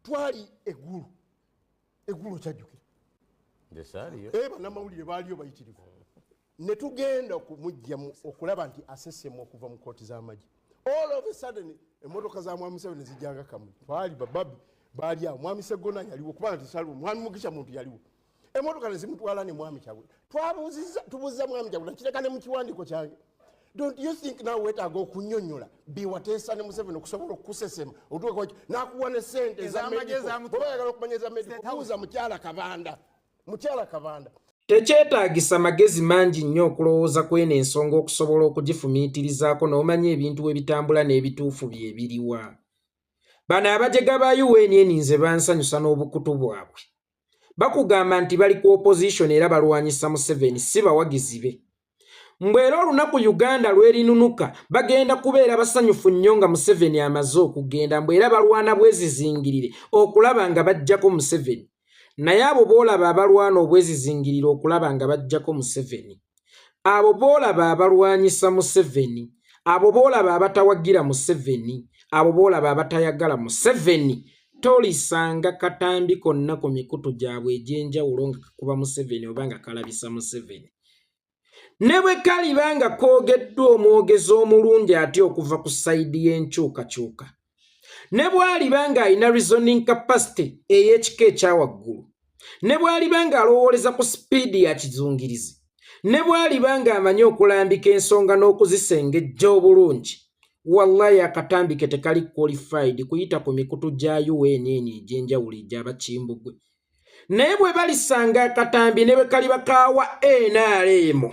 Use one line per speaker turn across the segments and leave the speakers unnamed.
twali eggulo kyajjukira bannamawulire baaliyo bayitirivu ne tugenda okumujja okulaba nti asessemwa okuva mu kooti z'amagye. All of a sudden emmotoka za mwami Museveni zijjanga kamwe twali bababi baali awo mwami Sseggona yaliwo kubanga tisaliwo mwami Mugisha muntu yaliwo emmotoka ne zimutwala ne mwami Kyagulanyi tubuuziza mwami Kyagulanyi kireka ne mu kiwandiiko kyange. Don't you think now wetaaga okunyonnyola biwateesa ne Museveni okusobola okusesema otuuka n'akuwa ne ssente ez'amagyezabayagala okumanya ez'amediko buuza mukyala Kabanda.
Tekyetaagisa magezi mangi nnyo okulowooza kw'eno ensonga okusobola okugifumiitirizaako n'omanya ebintu we bitambula n'ebituufu bye biriwa. Bano abajega ba UN nze bansanyusa n'obukutu bwabwe. Bakugamba nti bali ku opposition era balwanyisa Museveni si bawagizi be. Mbwera olunaku Uganda lwerinunuka bagenda kubeera basanyufu nnyo nga Museveni amaze okugenda mbwera balwana bwezizingirire okulaba nga bajjako Museveni. Naye abo boolaba abalwana obwezizingirire okulaba nga bajjako Museveni, abo boolaba abalwanyisa Museveni, abo boolaba abatawagira Museveni, abo boolaba abatayagala Museveni, tolisanga katambi konna ku mikutu gyabwe egy'enjawulo nga kakuba Museveni oba nga kalabisa Museveni. Ne bwe kalibanga koogeddwa omwogezi omulungi ate okuva ku sayidi y'enkyukakyuka, ne bw'alibanga alina reasoning capacity ey'ekika ekyawaggulu, ne bw'alibanga alowooleza ku sipiidi ya kizungirizi, ne bw'alibanga amanyi okulambika ensonga n'okuzisengejja obulungi, wallahi akatambi ke tekali qualified kuyita ku mikutu gya UN egy'enjawulo egy'abakimbugwe. Naye bwe balisanga akatambi ne bwe kaliba kaawa NRM,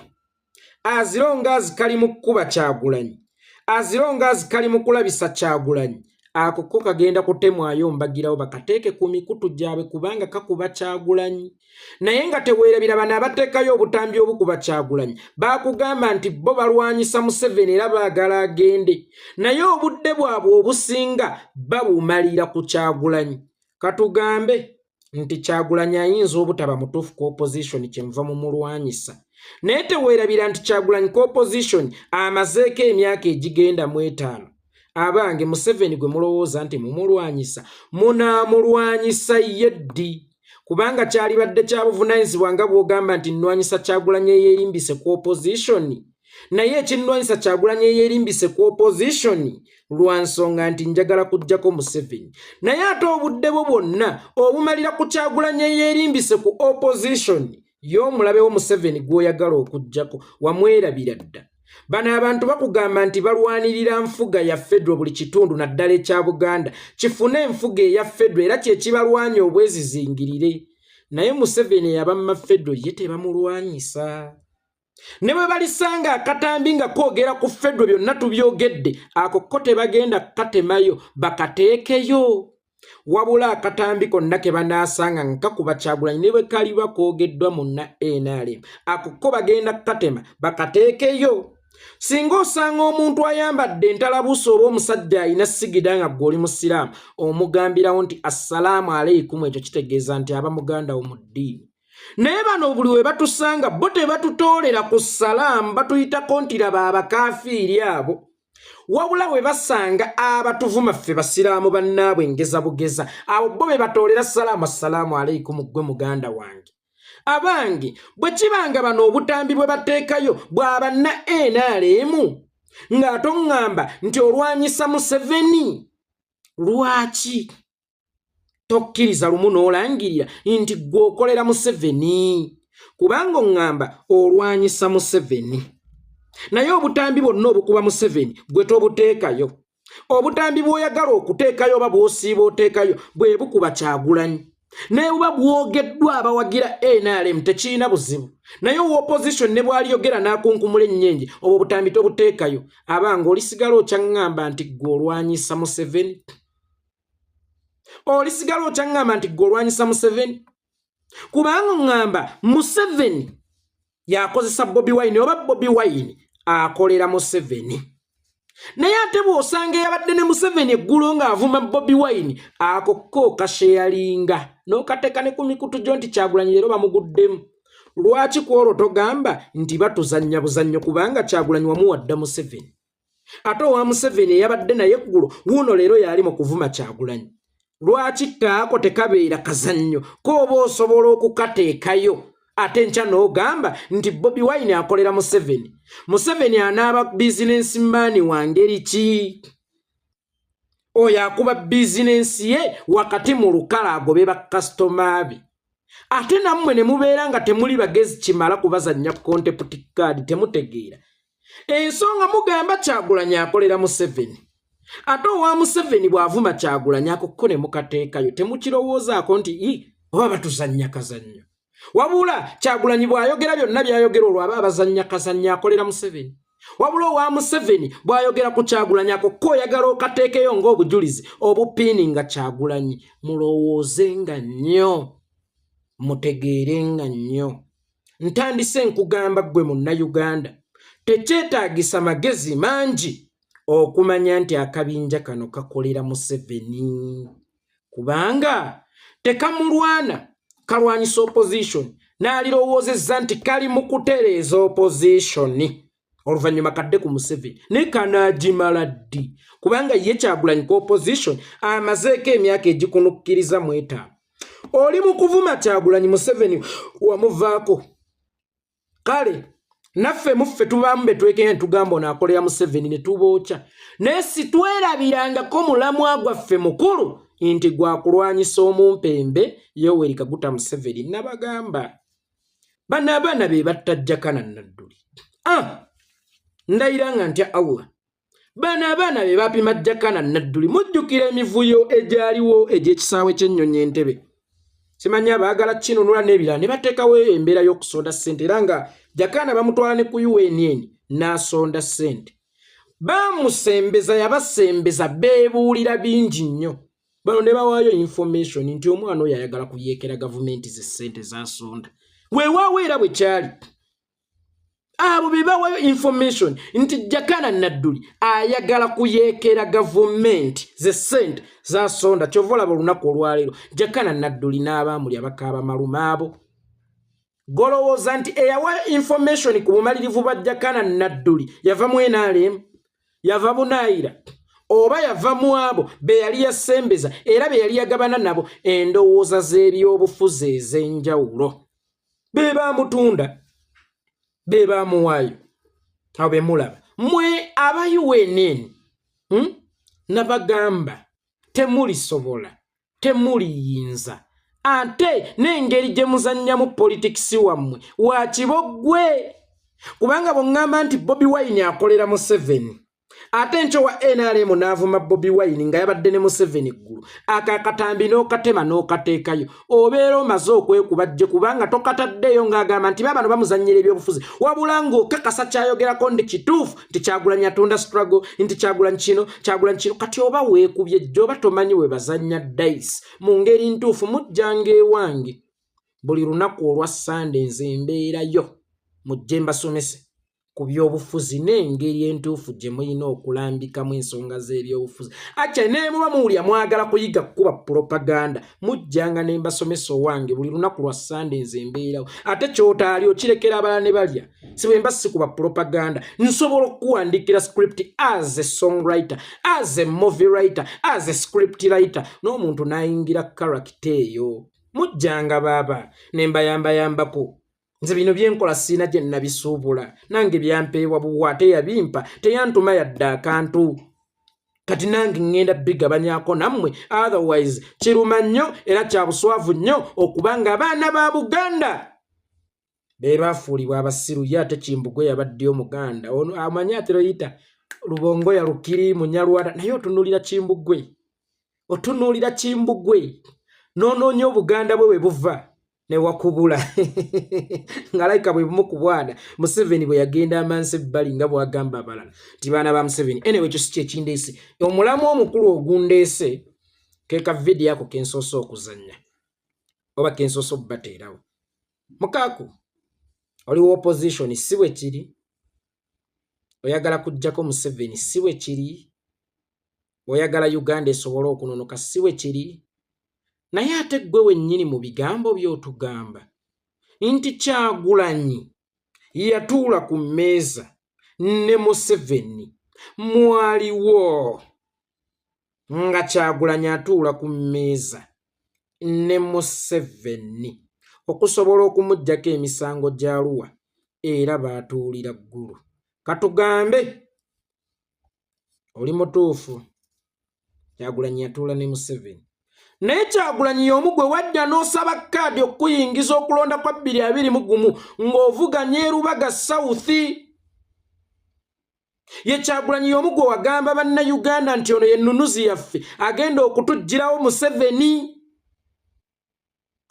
as long as kali mu kkuba Kyagulanyi, as long as kali mu kulabisa Kyagulanyi, ako ko kagenda kutemwayo mbagirawo bakateeke ku mikutu gyabwe kubanga kakuba Kyagulanyi. Naye nga teweerabira bano abateekayo obutambi obukuba Kyagulanyi bakugamba nti bo balwanyisa Museveni era baagala agende, naye obudde bwabwe obusinga babumalira ku Kyagulanyi. Katugambe nti Kyagulanyi ayinza obutaba mutuufu ku opposition kyenva mu mulwanyisa, naye teweerabira nti Kyagulanyi ku opposition amazeeko emyaka egigenda mu 5. Abange Museveni gwe mulowooza nti mumulwanyisa, munaamulwanyisa yeddi kubanga kyalibadde kya buvunaanyizibwa nga bw'ogamba nti nnwanyisa Kyagulanyi eyeerimbise ku opposition. Naye ekinnwanyisa Kyagulanyi eyeerimbise ku opposition lwa nsonga nti njagala kujjako Museveni, naye ate obudde bwo bwonna obumalira ku Kyagulanyi eyeerimbise ku opposition, y'omulabewo Museveni gw'oyagala okujjako wamwerabira dda. Bano abantu bakugamba nti balwanirira nfuga ya Fedro buli kitundu naddala ekya Buganda kifune enfuga eya Fedro era kye kibalwanya obwezizingirire, naye Museveni yabamma Fedro ye tebamulwanyisa. Ne bwe balisanga akatambi nga koogera ku Fedro byonna tubyogedde, ako ko tebagenda katemayo bakateekeyo, wabula akatambi konna ke banaasanga nkakuba Kyagulanyi ne bwe kaliba koogeddwa munna NRM, ako ko bagenda katema bakateekeyo. Singa osanga omuntu ayambadde entalabuusi oba omusajja alina sigida nga gw'oli musiraamu omugambirawo nti assalaamu aleikum, ekyo kitegeeza nti aba muganda wo mu ddiini. Naye bano buli we batusanga bo tebatutoolera ku salaamu, batuyitako nti laba abakaafiiri abo, wabula we basanga abatuvuma ffe basiraamu bannaabwe ngeza bugeza, abo bo be batoolera salaamu, assalaamu aleikum gwe muganda wange. Abange bwe kibanga bano obutambi bwe bateekayo bw'aba na NRM ng'ate oŋŋamba nti olwanyisa Museveni, lwaki tokkiriza lumu n'olangirira nti gwe okolera Museveni? Kubanga oŋŋamba olwanyisa Museveni, naye obutambi bwonna obukuba Museveni gwe tobuteekayo. Obutambi bw'oyagala okuteekayo oba bw'osiiba oteekayo bwe bukuba Kyagulanyi, naye buba bwogeddwa abawagira NRM tekirina buzibu. Naye opposition ne bw'aliyogera n'akunkumula ennyenje obwo obutambi tobuteekayo. Abange olisigala okyaŋŋamba nti gwe olwanyisa Museveni? Olisigala okyaŋŋamba nti gwe olwanyisa Museveni? Kubanga oŋŋamba Museveni yakozesa Bobi Wine oba Bobi Wine akolera Museveni. Naye ate bw'osanga yabadde ne Museveni eggulo ng'avuma Bobi Wine, ako ko kasheyalinga n'okateeka ne ku mikutu gyo nti Kyagulanyi leero bamuguddemu. Lwaki kwolwo togamba nti batuzannya buzannyo kubanga Kyagulanyi wamuwadda Museveni? Ate owa Museveni eyabadde naye eggulo wuuno leero yali mu kuvuma Kyagulanyi. lwaki kaako tekabeera kazannyo kooba osobola okukateekayo ate nkya n'ogamba nti Bobi Wine akolera Museveni anaaba bizinensi maani wa ngeri ki oyo akuba bizinensi ye wakati mu lukala agobe bakasitoma be ate nammwe ne mubeera nga temuli bagezi kimala kubazannya contempt card temutegeera ensonga mugamba Kyagulanyi akolera Museveni ate owa Museveni bw'avuma Kyagulanyi akokko ne mukateekayo temukirowoozaako nti oba batuzannya kazannyo wabula Kyagulanyi bw'ayogera byonna by'ayogera olwo aba abazannya kazannyo akolera Museveni wabula owa Museveni bw'ayogera ku Kyagulanyi akokko oyagala okateekeyo ng'obujulizi obupiininga Kyagulanyi mulowoozenga nnyo mutegeerenga nnyo ntandise nkugamba ggwe Munnayuganda tekyetaagisa magezi mangi okumanya nti akabinja kano kakolera Museveni kubanga tekamulwana kalwanyisa opposition n'alirowoozezza nti kali mu kutereeza opposition oluvannyuma kadde ku Museveni ne kanaagimala ddi kubanga ye Kyagulanyi ku opposition amazeeko emyaka egikunukkiriza mu 5 oli mu kuvuma Kyagulanyi Museveni wamuvaako kale naffe muffe tubaamu be twekenya tugamba onaakolera Museveni ne tubookya naye sitwerabirangako mulamwa gwaffe mukulu nti gwakulwanyisa omumpembe Yoweri Kaguta Museveni nabagamba bano abaana be batta Jakana Nadduli ndayiranga ntya Allah bano abaana be bapima Jakana Nadduli mujjukira emivuyo egyaliwo egy'ekisaawe ky'ennyonyi Entebbe simanyi abaagala kinunula n'ebirala ne bateekawo embeera y'okusonda ssente era nga Jakana bamutwala ne ku UNN n'asonda ssente bamusembeza yabasembeza beebuulira bingi nnyo bano ne bawaayo information nti omwana oyo ayagala kuyeekera gavumenti ze ssente z'asonda weewaawo era bwe kyali abo be bawaayo information nti Jakana Nadduli ayagala kuyeekera gavumenti ze ssente z'asonda kyova olaba olunaku olwaleero Jakana Nadduli n'abaamuli abakaaba malume abo golowooza nti eyawaayo information ku bumalirivu bwa Jakana Nadduli yava mu NRM yava Bunaayira oba yava mu abo be yali yasembeza era be yali yagabana nabo endowooza z'ebyobufuzi ez'enjawulo be baamutunda be baamuwaayo abo be mulaba mmwe aba UNN nabagamba temulisobola temuliyinza ate n'engeri gye muzannyamu politikisi wammwe wa kiboggwe kubanga bw'ŋŋamba nti Bobi Wine akolera Museveni ate nkyo wa NRM n'avuma Bobi Wine nga yabadde ne Museveni eggulu akakatambi n'okatema n'okateekayo obeera omaze okwekubajje kubanga tokataddeyo ng'agamba nti babano bamuzannyira ebyobufuzi wabula ng'okakasa kyayogerako ndi kituufu nti Kyagulanyi atunda struggle nti Kyagulanyi kino kati oba weekubye jjo oba tomanyi we bazannya dice mu ngeri ntuufu mujjanga ewange buli lunaku olwa Sande nze mbeerayo mujje mbasomese ku byobufuzi n'engeri entuufu gye mulina okulambikamu ensonga z'ebyobufuzi aca ne muba muwulya mwagala kuyiga kukuba propaganda mujjanga ne mbasomesa owange buli lunaku lwa Sande nze mbeerawo ate kyotaali okirekera abalala ne balya si bwe mba sikuba propaganda nsobola okuwandiikira script as a songwriter as a movie writer as a script writer n'omuntu n'ayingira character eyo mujjanga baaba ne mbayambayambako nze bino byenkola siina gye nabisuubula nange byampeebwa buwa teyabimpa teyantuma yadde akantu kati nange ŋŋenda bigabanyako nammwe otherwise kiruma nnyo era kya buswavu nnyo okubanga abaana ba Buganda be baafuulibwa abasiru ye ate Kimbugwe yabadde Omuganda ono amanyi ate loyita Lubongo ya Lukiri Munyalwada naye otunuulira Kimbugwe n'onoonya Obuganda bwe buva ne wakubula ngalayika bwe bumukubwana Museveni bwe yagenda amansi ebbali nga bwagamba abalala nti baana ba Museveni anyway ekyo si kyekindeese omulamu omukulu ogundeese keka vidiyo ako kensoose okuzannya oba kensoose okubateerawo mukaaku oliwo opposition si bwe kiri oyagala kujjako Museveni si bwe kiri oyagala Uganda esobole okunonoka si bwe kiri naye ate ggwe wennyini mu bigambo by'otugamba nti Kyagulanyi yatuula ku mmeeza ne Museveni mwaliwo nga Kyagulanyi atuula ku mmeeza ne Museveni okusobola okumuggyako emisango gy'Arua era baatuulira ggulu. Katugambe oli mutuufu, Kyagulanyi yatuula ne Museveni. Naye Kyagulanyi y'omu gwe wadda n'osaba kkaadi okuyingiza okulonda kwa 2021 ng'ovuganya e Lubaga South. Ye Kyagulanyi y'omu gwe wagamba bannayuganda nti ono ye nnunuzi yaffe agenda okutuggyirawo Museveni.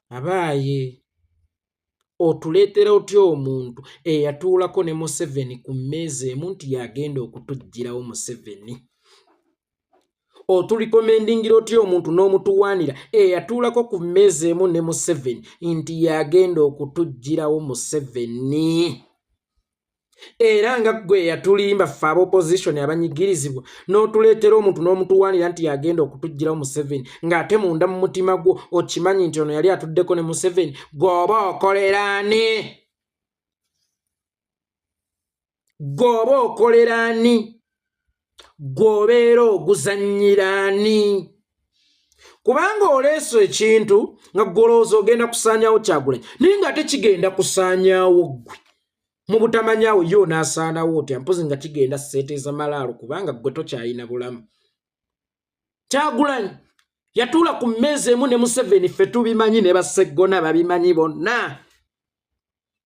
Abaaye otuleetera otya omuntu eyatuulako ne Museveni ku mmeeza emu nti yagenda okutuggyirawo Museveni? Otulikomendingira otya omuntu n'omutuwaanira eyatuulako ku mmeeza emu ne Museveni nti yagenda okutuggyirawo Museveni? Era nga gwe yatulimba ffe ab'opposition abanyigirizibwa n'otuleetera omuntu n'omutuwaanira nti yagenda okutuggyirawo Museveni ng'ate munda mu mutima gwo okimanyi nti ono yali atuddeko ne Museveni. Gw'oba okolera ani? Gw'oba okolera ani? Gw'obeera oguzannyira ani? Kubanga oleeso ekintu nga gw'olowooza ogenda kusaanyaawo Kyagulanyi naye ng'ate kigenda kusaanyaawo ggwe. Mu butamanyaawo yo n'asaanawo otya mpozi nga kigenda seeteeza malaalo kubanga gwe tokyayina bulamu. Kyagulanyi yatuula ku mmeeza emu ne Museveni, ffe tubimanyi ne Basseggona babimanyi bonna.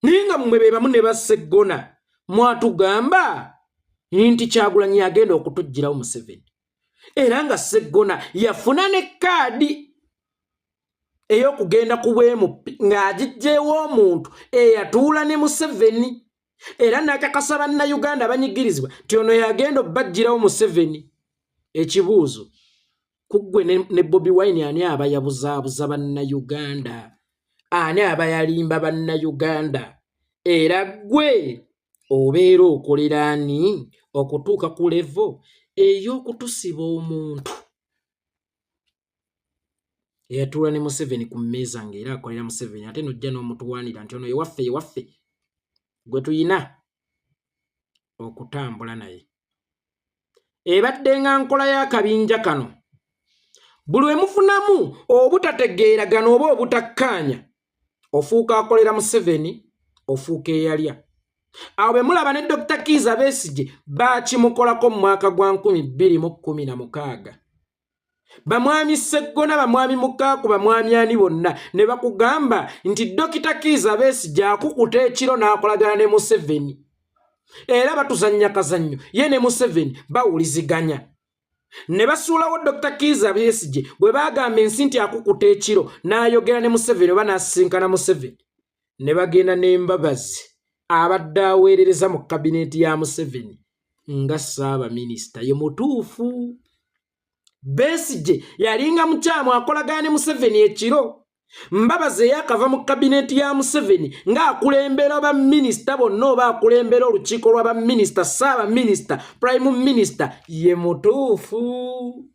Naye nga mmwe be bamu ne Basseggona mwatugamba nti Kyagulanyi yagenda okutuggyirawo Museveni. Era nga Sseggona yafuna ne kkaadi ey'okugenda ku bwemupi ng'agiggyeewo omuntu eyatuula ne Museveni. Era n'akakasa bannayuganda abanyigirizibwa nti ono yagenda obbaggyirawo Museveni. Ekibuuzo ku ggwe ne Bobi Wine ani aba yabuzaabuza bannayuganda? Ani aba yalimba bannayuganda? Era ggwe obeera okolera ani okutuuka ku levo ey'okutusiba omuntu eyatuula ne Museveni ku mmeeza ng'era akolera Museveni ate n'ojja n'omutuwaanira nti ono yewaffe gwe tuyina okutambula naye? Ebadde nga nkola y'akabinja kano. Buli we mufunamu obutategeera gano oba obutakkaanya ofuuka akolera Museveni, ofuuka eyalya. Awo bwe mulaba ne Dr. Kizza Besigye baakimukolako mu mwaka gwa 2016. Bamwami Sseggona, bamwami Mukaaku, bamwami ani bonna ne bakugamba nti Dr. Kizza Besigye akukuta ekiro n'akolagana ne Museveni. Era batuzannya kazannyo ye ne Museveni bawuliziganya. Ne basuulawo Dr. Kizza Besigye bwe bagamba ensi nti akukuta ekiro n'ayogera ne Museveni oba n'asisinkana Museveni. Ne bagenda n'embabazi abadde aweerereza mu kabineeti ya Museveni nga Ssaabaminisita. Ye mutuufu. Besigye yalinga mukyamu akolagana ne Museveni ekiro. Mbabazi eyakava mu kabineeti ya Museveni ng'akulembera baminisita bonna oba akulembera olukiiko lw'abaminisita, Ssaabaminisita, Prime Minister. Ye mutuufu.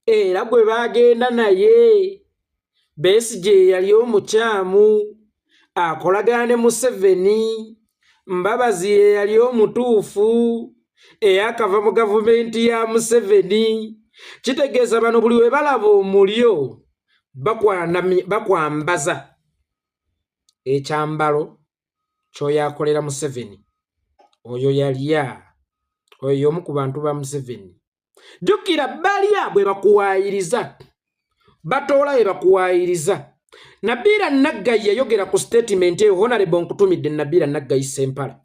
Era gwe bagenda naye Besigye yali omukyamu akolagana ne Museveni. Mbabazi ye yali omutuufu eyakava mu gavumenti ya Museveni. Kitegeeza bano buli we balaba omulyo bakwambaza ekyambalo ky'oyakolera Museveni. Oyo yalya, oyo omu ku bantu ba Museveni. Jjukira balya bwe bakuwaayiriza, batoola bwe bakuwaayiriza. Nabiira Naggayi yayogera ku statement eyo, Honorable Nkutumidde Nabiira Naggayi Sempala.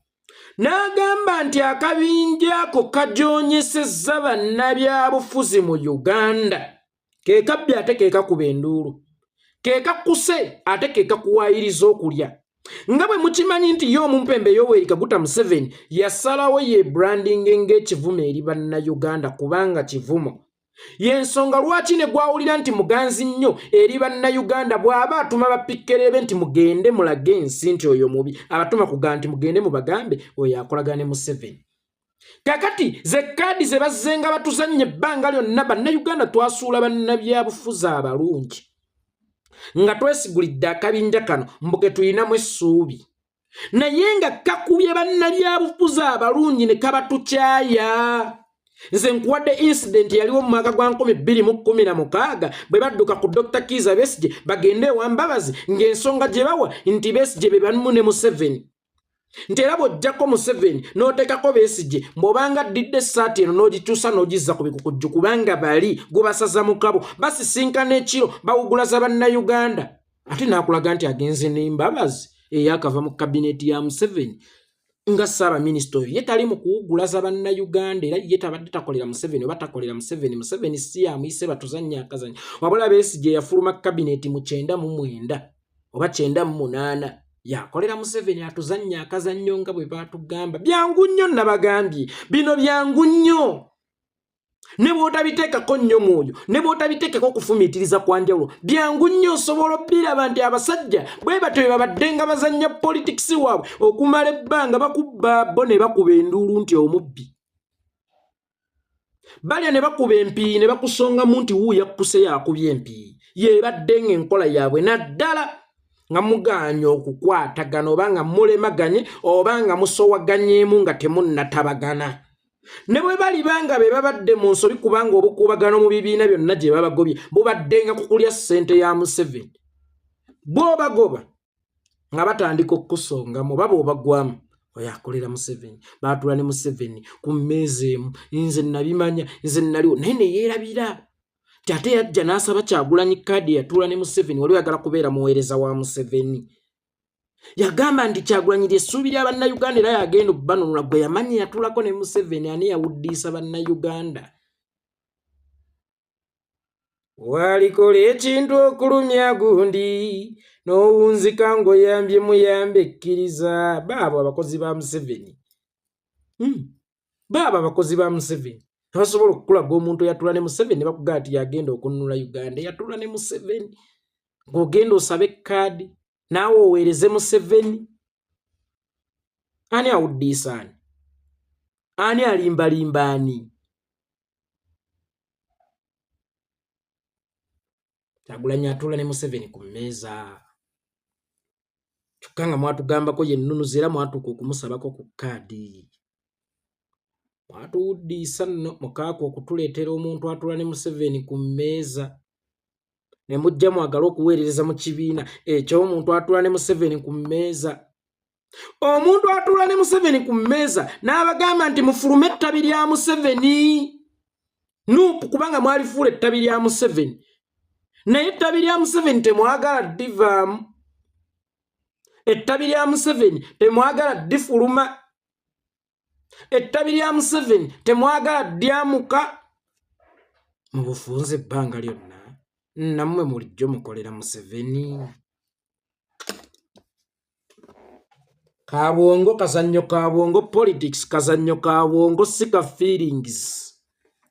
N'agamba nti akabinja ako kajoonyesezza bannabyabufuzi mu Uganda. Ke kabbi ate ke kakuba enduulu. Ke kakkuse ate ke kakuwaayiriza okulya. Nga bwe mukimanyi nti ye omumpembe Yoweri Kaguta Museveni yasalawo ye branding ng'ekivumo eri bannayuganda kubanga kivumo. Y'ensonga lwaki ne gwawulira nti muganzi nnyo eri bannayuganda bw'aba atuma bapikkerebe nti mugende mulage ensi nti oyo mubi, abatuma kugaa nti mugende mubagambe oyo akolagana ne Museveni. Kakati ze kkaadi ze bazzenga batuzannye ebbanga lyonna bannayuganda twasuula bannabyabufuzi abalungi nga twesigulidde akabinja kano mbuke tuyinamu essuubi. Naye nga kakubye bannabyabufuzi abalungi ne kabatukyaya. nze nkuwadde incident yaliwo mu mwaka gwa 2016 bwe badduka ku Dr. Kizza Besigye bagende ewa Mbabazi ng'ensonga gye bawa nti Besigye be bamu ne Museveni nti era bw'ojjako Museveni n'oteekako Besigye bw'obanga ddidde essaati eno n'ogikyusa n'ogizza ku bikukujju kubanga bali gubasaza mu kabo basisinkana ekiro bawugulaza bannayuganda ate n'akulaga nti agenze ne Mbabazi eyakava mu kabineeti ya Museveni nga Ssaabaminisita oyo ye tali mu kuwugulaza bannayuganda era ye tabadde takolera Museveni oba takolera Museveni si amuyise batuzannya akazannya wabula Besigye yafuluma kabineeti mu 99 oba 98 yakolera Museveni atuzannya akazannyo nga bwe batugamba byangu nnyo nabagambye bino byangu nnyo ne bw'otabiteekako nnyo mwoyo ne bw'otabiteekako okufumiitiriza kwa njawulo byangu nnyo osobola obbiraba nti abasajja bwe batyo babadde nga bazannya politics waabwe okumala ebbanga bakubba bo ne bakuba enduulu nti omubbi balya ne bakuba empiiyi ne bakusongamu nti wuuya kkuse yakubye empiiyi yeebadde ng'enkola yaabwe naddala nga muganya okukwatagana oba nga mulemaganye oba nga musowaganyeemu nga temunnatabagana ne bwe bali banga be babadde mu nsobi kubanga obukubagano mu bibiina byonna gye babagobye bubadde nga kukulya ssente ya Museveni bw'obagoba nga batandika okukusongamu oba bw'obagwamu oyo akolera Museveni baatula ne Museveni ku mmeeza emu nze nabimanya nze naliwo naye ne yeerabira ti ate yajja n'asaba Kyagulanyi kaadi yatuula ne Museveni wali oyagala kubeera muweereza wa Museveni yagamba nti Kyagulanyi ly'essuubi lya bannayuganda era yagenda okubanunula gwe yamanya yatuulako ne Museveni ani yawuddiisa bannayuganda walikola ekintu okulumya gundi n'owunzika ng'oyambye muyambe ekkiriza baabo abakozi ba Museveni baabo abakozi ba Museveni abasobola okukulaga omuntu yatuula ne Museveni ne bakugamba nti yagenda okununula Uganda yatuula ne Museveni ng'ogenda osabe kaadi naawe oweereze Museveni ani awuddiisa ani ani alimbalimba ani Kyagulanyi atuula ne Museveni ku mmeeza kyokka nga mwatugambako yennunuzi era mwatuuka okumusabako ku kaadi mwatuwuddiisa nno mukaako okutuleetera omuntu atuula ne Museveni ku mmeeza ne mujja mwagala okuweerereza mu kibiina eky'omuntu atuula ne Museveni ku mmeeza omuntu atuula ne Museveni ku mmeeza n'abagamba nti mufulume ettabi lya Museveni nuupu kubanga mwalifuula ettabi lya Museveni naye ettabi lya Museveni temwagala ddivaamu ettabi lya Museveni temwagala ddifuluma ettabi lya Museveni temwagala ddyamuka mu bufunze ebbanga lyonna nammwe mulijjo mukolera Museveni kabwongo kazannyo kabwongo politics kazannyo kabwongo sika feelings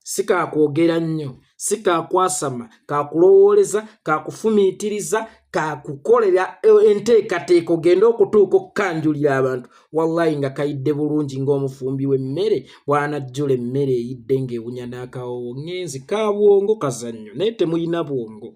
sika kwogera nnyo sika kwasama kakulowooleza kakufumiitiriza kakukolera enteekateeka ogenda okutuuka okukanjulira abantu wallahi nga kayidde bulungi ng'omufumbi w'emmere bw'anajjula emmere eyidde ng'ewunya n'akawowo ngenzi kabwongo kazannyo naye temuyina bwongo